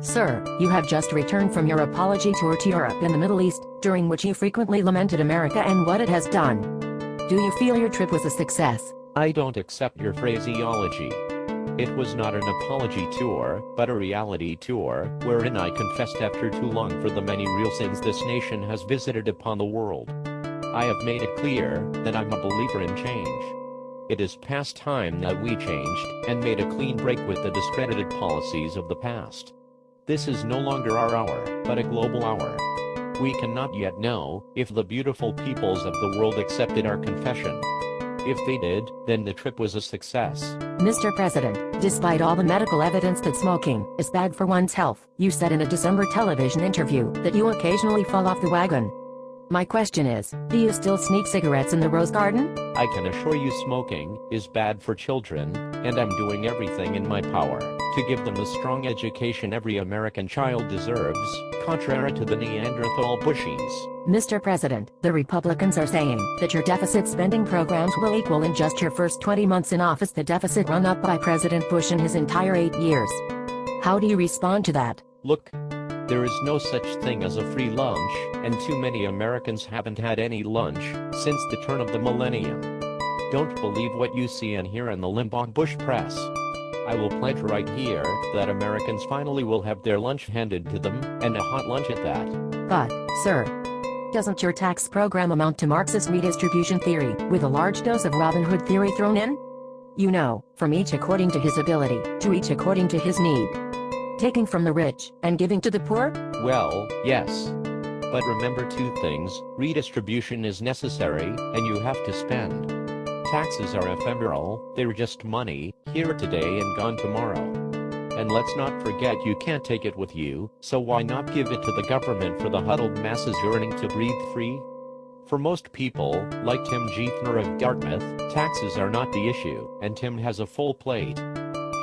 Sir, you have just returned from your apology tour to Europe and the Middle East, during which you frequently lamented America and what it has done. Do you feel your trip was a success? I don't accept your phraseology. It was not an apology tour, but a reality tour, wherein I confessed after too long for the many real sins this nation has visited upon the world. I have made it clear that I'm a believer in change. It is past time that we changed and made a clean break with the discredited policies of the past. This is no longer our hour, but a global hour. We cannot yet know if the beautiful peoples of the world accepted our confession. If they did, then the trip was a success. Mr. President, despite all the medical evidence that smoking is bad for one's health, you said in a December television interview that you occasionally fall off the wagon. My question is, do you still sneak cigarettes in the Rose Garden? I can assure you smoking is bad for children, and I'm doing everything in my power to give them the strong education every American child deserves, contrary to the Neanderthal Bushies. Mr. President, the Republicans are saying that your deficit spending programs will equal in just your first 20 months in office the deficit run up by President Bush in his entire 8 years. How do you respond to that? Look, there is no such thing as a free lunch, and too many Americans haven't had any lunch since the turn of the millennium. Don't believe what you see and hear in the Limbaugh-Bush press. I will pledge right here that Americans finally will have their lunch handed to them, and a hot lunch at that. But, sir, doesn't your tax program amount to Marxist redistribution theory, with a large dose of Robin Hood theory thrown in? You know, from each according to his ability, to each according to his need. Taking from the rich, and giving to the poor? Well, yes. But remember two things: redistribution is necessary, and you have to spend. Taxes are ephemeral, they're just money, here today and gone tomorrow. And let's not forget you can't take it with you, so why not give it to the government for the huddled masses yearning to breathe free? For most people, like Tim Geithner of Dartmouth, taxes are not the issue, and Tim has a full plate.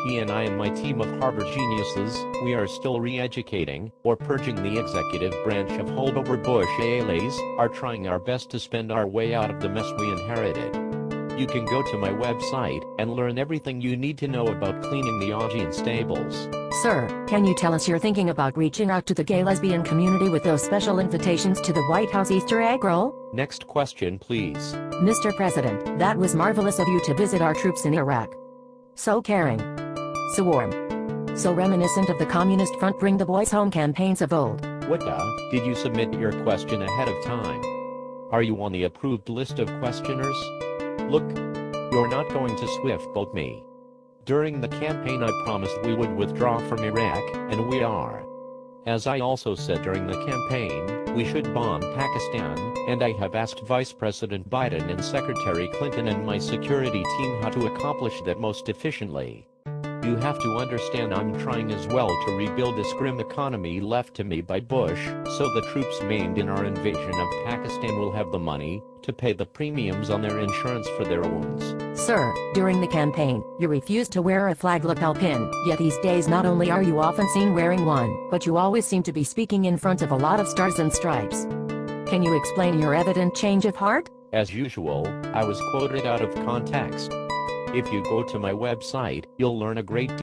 He and I and my team of Harvard geniuses, we are still re-educating, or purging the executive branch of holdover Bush ALAs, are trying our best to spend our way out of the mess we inherited. You can go to my website and learn everything you need to know about cleaning the Augean stables. Sir, can you tell us you're thinking about reaching out to the gay-lesbian community with those special invitations to the White House Easter egg roll? Next question, please. Mr. President, that was marvelous of you to visit our troops in Iraq. So caring. So warm. So reminiscent of the Communist Front Bring the Boys Home campaigns of old. What did you submit your question ahead of time? Are you on the approved list of questioners? Look, you're not going to swift-boat me. During the campaign I promised we would withdraw from Iraq, and we are. As I also said during the campaign, we should bomb Pakistan, and I have asked Vice President Biden and Secretary Clinton and my security team how to accomplish that most efficiently. You have to understand I'm trying as well to rebuild this grim economy left to me by Bush, so the troops maimed in our invasion of Pakistan will have the money to pay the premiums on their insurance for their wounds. Sir, during the campaign, you refused to wear a flag lapel pin, yet these days not only are you often seen wearing one, but you always seem to be speaking in front of a lot of stars and stripes. Can you explain your evident change of heart? As usual, I was quoted out of context. If you go to my website, you'll learn a great deal.